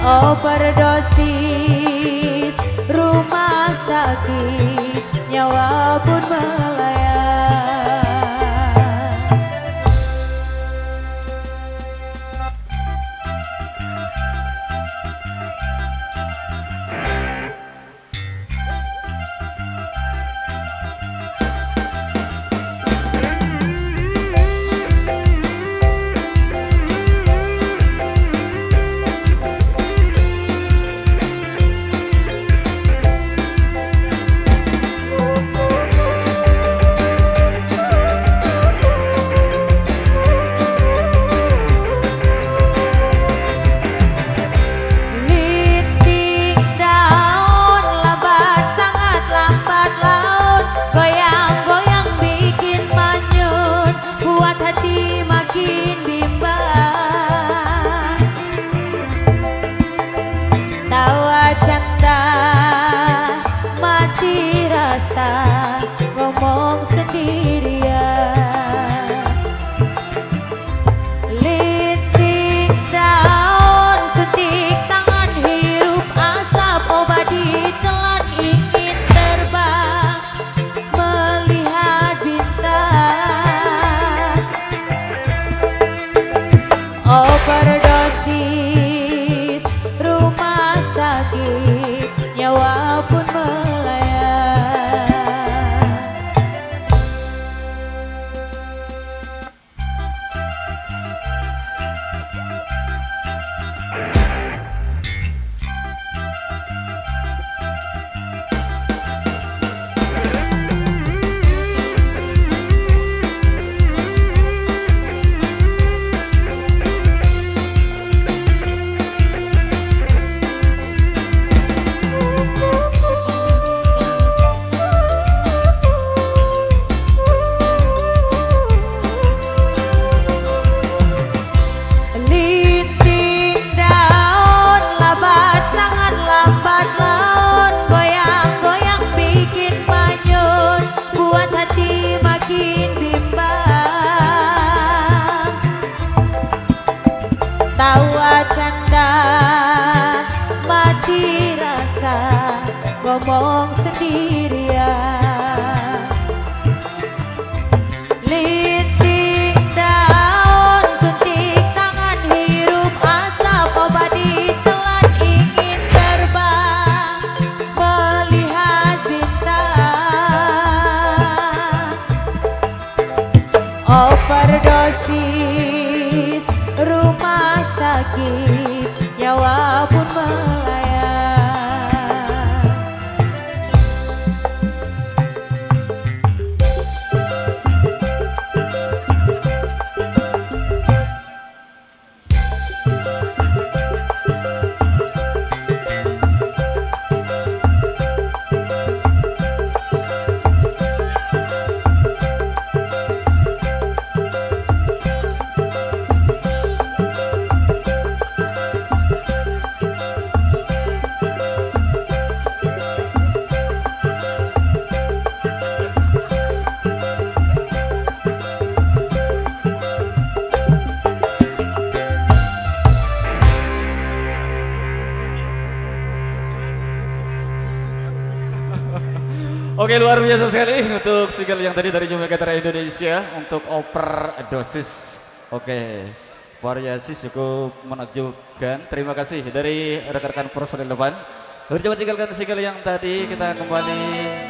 overdosis, rumah sakit, nyawa pun melayang. Ngomong sendirian, linting daun, suntik tangan, hirup asap, obat ditelan, ingin terbang melihat bintang. Overdosis, rumah sakit, nyawa pun melayang. Tawa canda, mati rasa, ngomong sendirian. Linting daun, suntik tangan, hirup asap, obat ditelan, ingin terbang melihat bintang. Overdosis, rumah sakit, nyawa pun melayang. Oke, luar biasa sekali untuk single yang tadi dari Jumlah Ketara Indonesia untuk Overdosis. Oke, variasi cukup menakjubkan. Terima kasih dari rekan-rekan personel depan. Berjumpa tinggalkan single yang tadi kita kembali